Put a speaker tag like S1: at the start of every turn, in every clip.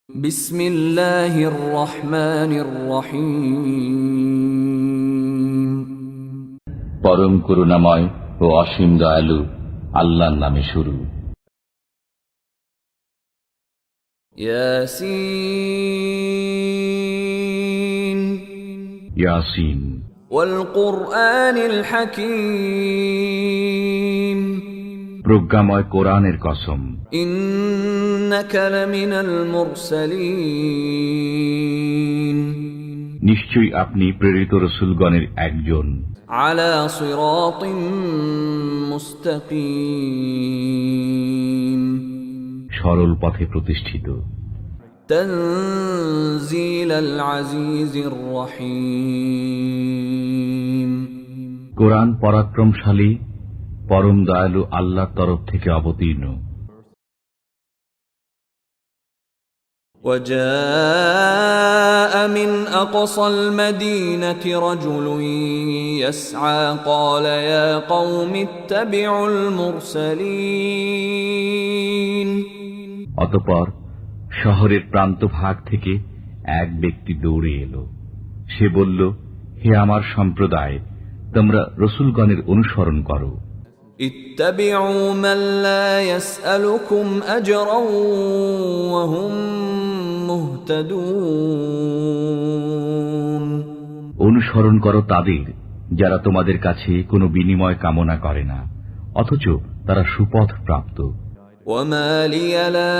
S1: বিসমিল্লাহির রহমানির রহিম।
S2: পরম করুণাময় ও অসীম দয়ালু আল্লাহর নামে শুরু।
S1: ইয়াসিন
S2: ইয়াসিন
S1: ওয়াল কুরআনিল হাকীম।
S2: প্রজ্ঞাময় কোরআনের কসম।
S1: ইন্নাকা লামিনাল মুরসালিন।
S2: নিশ্চয়ই আপনি প্রেরিত রাসূলগণের একজন।
S1: আলা সিরাতিম মুস্তাকিম।
S2: সরল পথে প্রতিষ্ঠিত।
S1: তানজিলাল আজিজির রহিম।
S2: কোরআন পরাক্রমশালী পরম দয়ালু আল্লাহর তরফ থেকে অবতীর্ণ।
S1: وجاء من أقصى المدينة رجل يسعى قال يا قوم اتبعوا المرسلين।
S2: অতঃপর শহরের প্রান্তভাগ থেকে এক ব্যক্তি দৌড়ে এলো। সে বলল, হে আমার সম্প্রদায়, তোমরা রাসূলগণের অনুসরণ করো।
S1: اتبعوا من لا يسألكم أجرا وهم মুহতাদুন।
S2: অনুসরণ করো তাদের যারা তোমাদের কাছে কোনো বিনিময় কামনা করে না, অথচ তারা সুপথ প্রাপ্ত।
S1: وما لي لا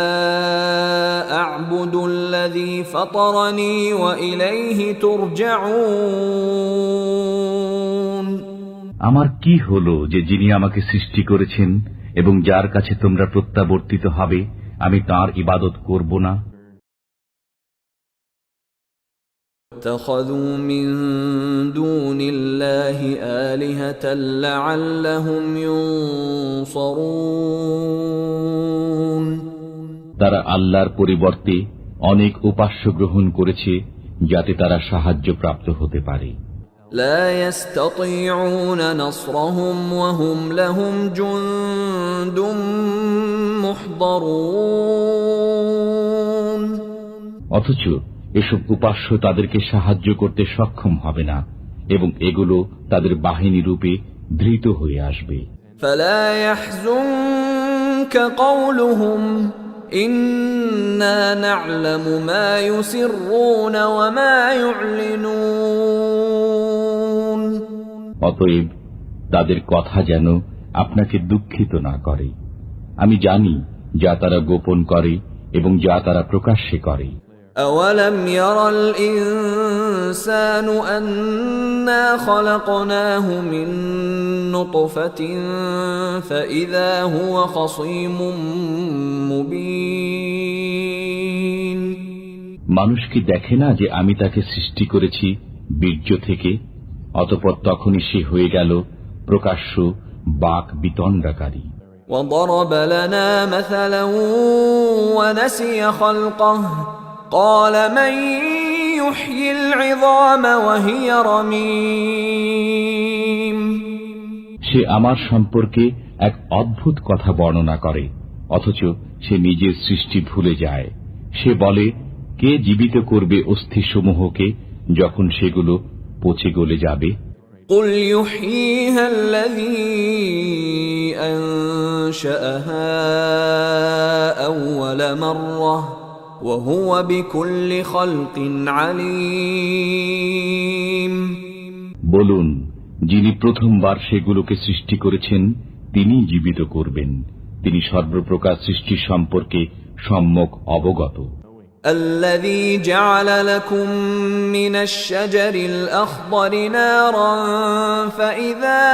S1: أعبد الذي فطرني وإليه ترجعون।
S2: আমার কি হলো যে যিনি আমাকে সৃষ্টি করেছেন এবং যার কাছে তোমরা প্রত্যাবর্তিত হবে, আমি তাঁর ইবাদত করব না।
S1: اتخذوا من دون الله آلهة لعلهم ينصرون।
S2: তারা আল্লাহর পরিবর্তে অনেক উপাস্য গ্রহণ করেছে যাতে তারা সাহায্য প্রাপ্ত হতে পারে।
S1: لا يستطيعون نصرهم وهم لهم جند محضرون।
S2: অথচ এসব উপাস্য তাদেরকে সাহায্য করতে সক্ষম হবে না এবং এগুলো তাদের বাহিনী রূপে ধৃত হয়ে আসবে।
S1: فلا يحزنك قولهم إنا نعلم ما يسرون وما يعلنون।
S2: অতএব তাদের কথা যেন আপনাকে দুঃখিত না করে। আমি জানি যা তারা গোপন করে এবং যা তারা প্রকাশ্যে করে।
S1: أولم ير الإنسان أنا خلقناه من نطفة فإذا هو خصيم مبين।
S2: মানুষ কি দেখে না যে আমি তাকে সৃষ্টি করেছি বীর্য থেকে, অতঃপর তখনই সে হয়ে গেল প্রকাশ্য বাক বিতণ্ডাকারী।
S1: وضرب لنا مثلا ونسي خلقه قال من يحيي العظام وهي رميم।
S2: সে আমার সম্পর্কে এক অদ্ভুত কথা বর্ণনা করে, অথচ সে নিজের সৃষ্টি ভুলে যায়। সে বলে, কে জীবিত করবে অস্থিসমূহকে যখন সেগুলো পচে গলে যাবে?
S1: قل يحييها الذي أنشأها أول مرة وهو بكل خلق عليم।
S2: বলুন, যিনি প্রথমবার সেগুলোকে সৃষ্টি করেছেন তিনি জীবিত করবেন, তিনি সর্বপ্রকার সৃষ্টি সম্পর্কে সম্যক অবগত।
S1: الذي جعل لكم من الشجر الأخضر نارا فإذا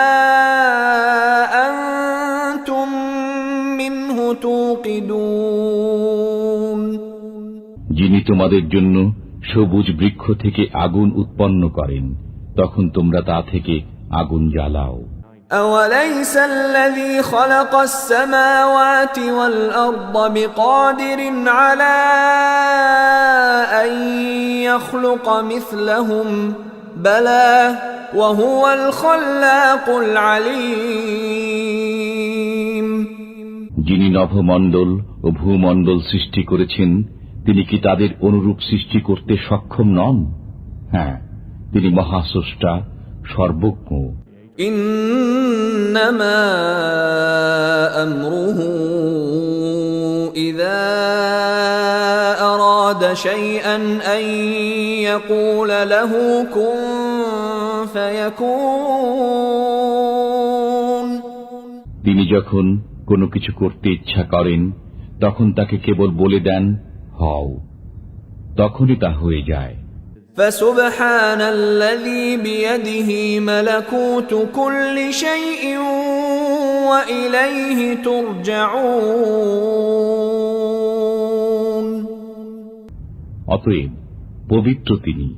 S1: أنتم منه توقدون।
S2: যিনি তোমাদের জন্য সবুজ বৃক্ষ থেকে আগুন উৎপন্ন করেন, তখন তোমরা তা থেকে আগুন জ্বালাও।
S1: أوليس الذي خلق السماوات والأرض بقادر على أن يخلق مثلهم بلى وهو الخلاق العليم।
S2: যিনি নভমণ্ডল ও ভূমণ্ডল সৃষ্টি করেছেন তিনি কি তাদের অনুরূপ সৃষ্টি করতে সক্ষম নন? হ্যাঁ, তিনি মহাস্রষ্টা, সর্বজ্ঞ।
S1: ইন্নামা আমরুহু ইযা আরাদা শাইআন আন ইয়াকুলা লাহু কুন ফায়াকুন। তিনি যখন কোনো কিছু করতে ইচ্ছা করেন তখন তাকে কেবল বলে দেন, হও, তখনই তা হয়ে যায়। فسبحان الذي بيده ملكوت كل شيء وإليه ترجعون।
S2: অতএব পবিত্র তিনি,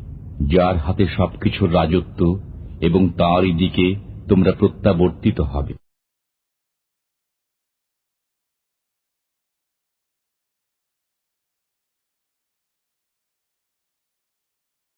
S2: যার হাতে সবকিছুর রাজত্ব, এবং তাঁরই দিকে তোমরা প্রত্যাবর্তিত হবে।